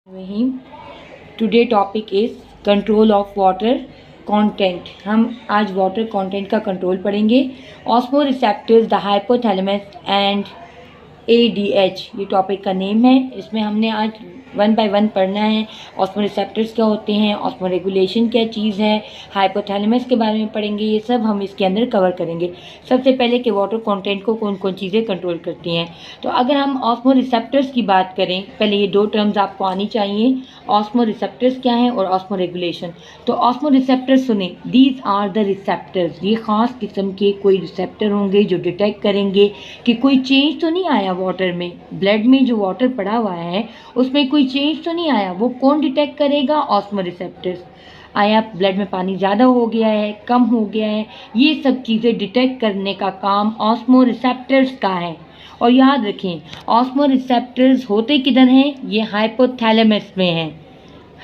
Rahim. Today topic is control of water content. हम आज water content का control पढ़ेंगे। Osmo receptors, the hypothalamus and ADH ये topic का नेम है। इसमें हमने आज 1 बाय 1 पढ़ना है। ऑस्मो रिसेप्टर्स क्या होते हैं, ऑस्मो रेगुलेशन क्या चीज़ है, हाइपोथैलेमस के बारे में पढ़ेंगे। ये सब हम इसके अंदर कवर करेंगे। सबसे पहले कि वाटर कंटेंट को कौन कौन चीज़ें कंट्रोल करती हैं। तो अगर हम ऑस्मो रिसेप्टर्स की बात करें, पहले ये दो टर्म्स आपको आनी चाहिए। ऑस्मो रिसेप्टर्स क्या है और ऑस्मो रेगुलेशन। तो ऑस्मो रिसेप्टर्स सुने, दीज आर द रिसेप्टर्स। ये ख़ास किस्म के कोई रिसेप्टर होंगे जो डिटेक्ट करेंगे कि कोई चेंज तो नहीं आया वाटर में, ब्लड में जो वाटर पड़ा हुआ है उसमें कोई चेंज तो नहीं आया। वो कौन डिटेक्ट करेगा? Osmo receptors. आया ब्लड में पानी ज़्यादा हो गया है, कम हो गया है, ये सब चीज़ें डिटेक्ट करने का काम ऑस्मो रिसेप्टर्स का है। और याद रखें, ऑस्मो रिसेप्टर्स होते किधर हैं? ये हाइपोथैलेमस में हैं।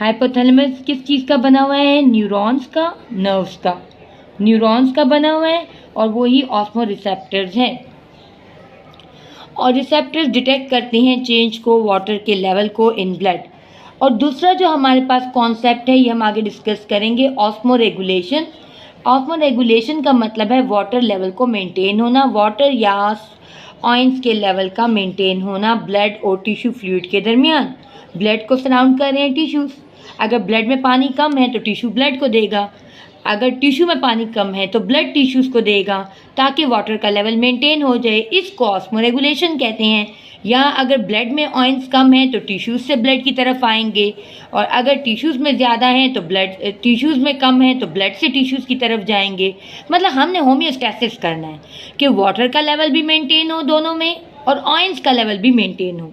हाइपोथैलेमस किस चीज़ का बना हुआ है? न्यूरॉन्स का, नर्व्स का। न्यूरॉन्स का बना हुआ है और वही ऑस्मो रिसेप्टर्स हैं। और रिसेप्टर्स डिटेक्ट करते हैं चेंज को, वाटर के लेवल को इन ब्लड। और दूसरा जो हमारे पास कॉन्सेप्ट है, ये हम आगे डिस्कस करेंगे, ऑस्मो रेगुलेशन। ऑस्मो रेगुलेशन का मतलब है वाटर लेवल को मेंटेन होना, वाटर या ऑयंस के लेवल का मेंटेन होना ब्लड और टिश्यू फ्लूइड के दरमियान। ब्लड को सराउंड कर रहे हैं टिश्यूज़। अगर ब्लड में पानी कम है तो टिश्यू ब्लड को देगा, अगर टिश्यू में पानी कम है तो ब्लड टिश्यूज़ को देगा, ताकि वाटर का लेवल मेंटेन हो जाए। इसको ऑस्मो रेगुलेशन कहते हैं। या अगर ब्लड में ऑयंस कम है तो टिश्यूज़ से ब्लड की तरफ आएंगे, और अगर टिश्यूज़ में ज़्यादा हैं तो ब्लड, टिश्यूज़ में कम है तो ब्लड से टिश्यूज़ की तरफ जाएंगे। मतलब हमने होम्योस्टैसिस करना है कि वाटर का लेवल भी मेंटेन हो दोनों में और ऑयंस का लेवल भी मेंटेन हो।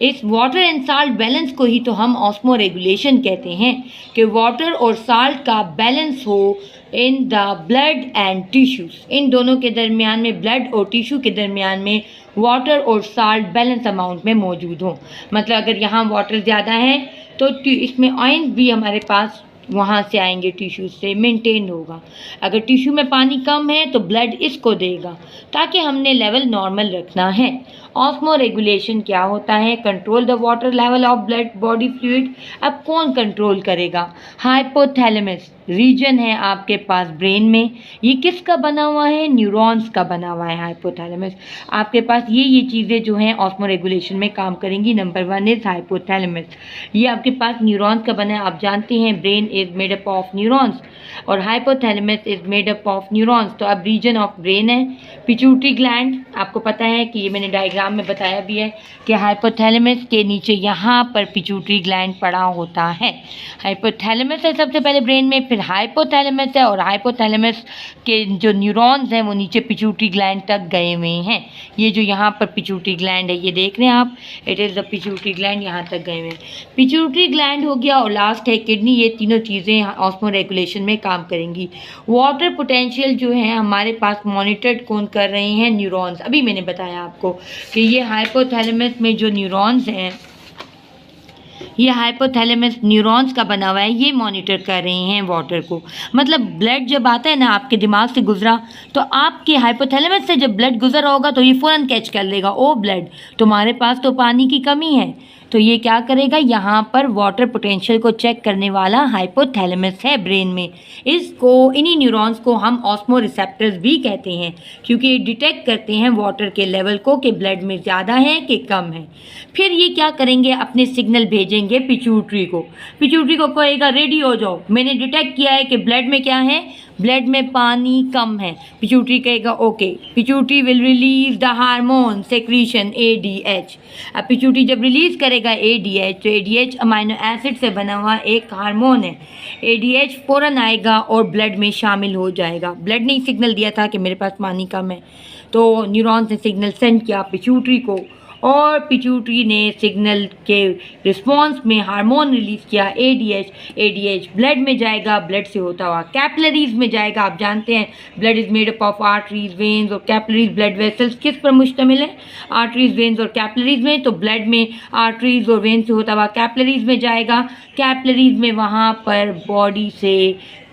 इस वाटर एंड साल्ट बैलेंस को ही तो हम ऑस्मो रेगुलेशन कहते हैं, कि वाटर और साल्ट का बैलेंस हो in the blood and tissues. इन दोनों के दरमियान में, ब्लड और टिश्यू के दरमियान में वाटर और साल्ट बैलेंस अमाउंट में मौजूद हो। मतलब अगर यहाँ वाटर ज़्यादा है तो इसमें आयन भी हमारे पास वहाँ से आएंगे, टिश्यू से मेंटेन होगा। अगर टिश्यू में पानी कम है तो ब्लड इसको देगा, ताकि हमने लेवल नॉर्मल रखना है। ऑस्मो रेगुलेशन क्या होता है? Control the water level of blood body fluid. अब कौन कंट्रोल करेगा? हाइपोथैलेमस रीजन है आपके पास ब्रेन में। ये किसका बना हुआ है? न्यूरॉन्स का बना हुआ है हाइपोथैलेमस। आपके पास ये चीज़ें जो हैं ऑस्मो रेगुलेशन में काम करेंगी। Number 1 is hypothalamus. ये आपके पास न्यूरॉन्स का बना है। आप जानते हैं brain is made up of neurons और hypothalamus is made up of neurons. तो अब रीजन ऑफ ब्रेन है पिट्यूटरी ग्लैंड। आपको पता है कि ये मैंने डायग्राम में बताया भी है कि हाइपोथैलेमस के नीचे यहाँ पर पिट्यूटरी ग्लैंड पड़ा होता है। हाइपोथैलेमस है सबसे पहले ब्रेन में, फिर हाइपोथैलेमस है, और हाइपोथैलेमस के जो न्यूरॉन्स हैं वो नीचे पिट्यूटरी ग्लैंड तक गए हुए हैं। ये जो यहाँ पर पिट्यूटरी ग्लैंड है, ये देख रहे हैं आप, it is the pituitary gland, यहाँ तक गए हुए हैं। पिट्यूटरी ग्लैंड हो गया और लास्ट है किडनी। ये तीनों चीज़ें ऑस्मो रेगुलेशन में काम करेंगी। वाटर पोटेंशियल जो है हमारे पास मॉनिटर्ड कौन कर रहे हैं? न्यूरॉन्स। अभी मैंने बताया आपको कि ये हाइपोथैलेमस में जो न्यूरॉन्स हैं, ये हाइपोथैलेमस न्यूरॉन्स का बना हुआ है, ये मॉनिटर कर रहे हैं वाटर को। मतलब ब्लड जब आता है ना आपके दिमाग से गुजरा, तो आपके हाइपोथैलेमस से जब ब्लड गुजर होगा तो ये फ़ौरन कैच कर लेगा, ओ ब्लड तुम्हारे पास तो पानी की कमी है। तो ये क्या करेगा? यहाँ पर वाटर पोटेंशियल को चेक करने वाला हाइपोथैलेमस है ब्रेन में। इसको, इन्हीं न्यूरॉन्स को हम ऑस्मो रिसेप्टर्स भी कहते हैं, क्योंकि ये डिटेक्ट करते हैं वाटर के लेवल को कि ब्लड में ज़्यादा है कि कम है। फिर ये क्या करेंगे? अपने सिग्नल भेजेंगे पिट्यूटरी को। पिट्यूटरी को कहेगा रेडी हो जाओ, मैंने डिटेक्ट किया है कि ब्लड में क्या है, ब्लड में पानी कम है। पिट्यूटरी कहेगा okay. Pituitary will release the hormone secretion ADH। अब पिट्यूटरी जब रिलीज करेगा ADH, तो ADH अमाइनो एसिड से बना हुआ एक हार्मोन है। ADH फ़ौरन आएगा और ब्लड में शामिल हो जाएगा। ब्लड ने सिग्नल दिया था कि मेरे पास पानी कम है, तो न्यूरॉन्स ने सिग्नल सेंड किया पिट्यूटरी को, और पिट्यूटरी ने सिग्नल के रिस्पॉन्स में हार्मोन रिलीज़ किया ADH ब्लड में जाएगा, ब्लड से होता हुआ कैपिलरीज में जाएगा। आप जानते हैं blood is made up of arteries, veins और कैपिलरीज। ब्लड वेसल्स किस पर मुश्तमिल है? आर्टरीज, वेन्स और कैपिलरीज में। तो ब्लड में आर्टरीज और वेन्स से होता हुआ कैपिलरीज में जाएगा। कैपिलरीज में वहाँ पर बॉडी से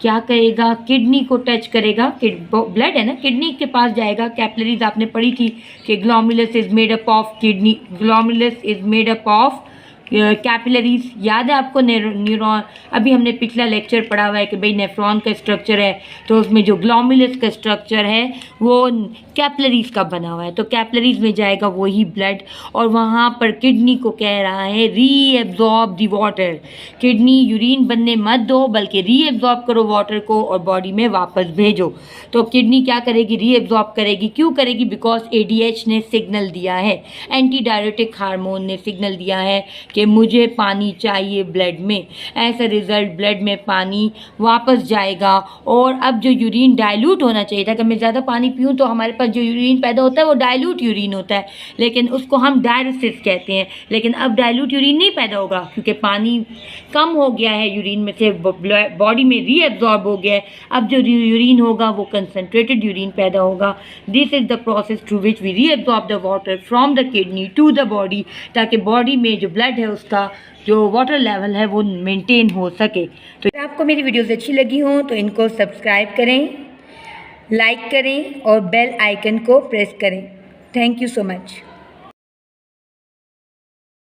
क्या करेगा? किडनी को टच करेगा। ब्लड है ना, किडनी के पास जाएगा। कैपिलरीज आपने पढ़ी थी कि glomerulus is made up of kidney, glomerulus is made up of capillaries याद है आपको, न्यूरॉन, अभी हमने पिछला लेक्चर पढ़ा हुआ है कि भाई नेफ्रॉन का स्ट्रक्चर है, तो उसमें जो ग्लोमेरुलस का स्ट्रक्चर है वो कैपिलरीज का बना हुआ है, तो कैपिलरीज में जाएगा वही ब्लड, और वहाँ पर किडनी को कह रहा है reabsorb the water, kidney urine बनने मत दो बल्कि रीएब्जॉर्ब करो वाटर को और बॉडी में वापस भेजो। तो किडनी क्या करेगी, रीएब्जॉर्ब करेगी। क्यों करेगी? बिकॉज एडीएच ने सिग्नल दिया है, एंटी डायरेटिक हार्मोन ने सिग्नल दिया है कि मुझे पानी चाहिए ब्लड में। एज अ रिजल्ट ब्लड में पानी वापस जाएगा, और अब जो यूरिन डाइल्यूट होना चाहिए था कि मैं ज़्यादा पानी पीऊँ तो हमारे पास जो यूरिन पैदा होता है वो डाइल्यूट यूरिन होता है, लेकिन उसको हम डायलिसिस कहते हैं। लेकिन अब डाइल्यूट यूरिन नहीं पैदा होगा क्योंकि पानी कम हो गया है यूरिन में से, बॉडी में रीएब्जॉर्ब हो गया है। अब जो यूरिन होगा वो कंसनट्रेटेड यूरिन पैदा होगा। This is the process through which we reabsorb the water from the kidney to the body, ताकि बॉडी में जो ब्लड है उसका जो वाटर लेवल है वो मेंटेन हो सके। तो आपको मेरी वीडियोस अच्छी लगी हो तो इनको सब्सक्राइब करें, लाइक करें और बेल आइकन को प्रेस करें। Thank you so much.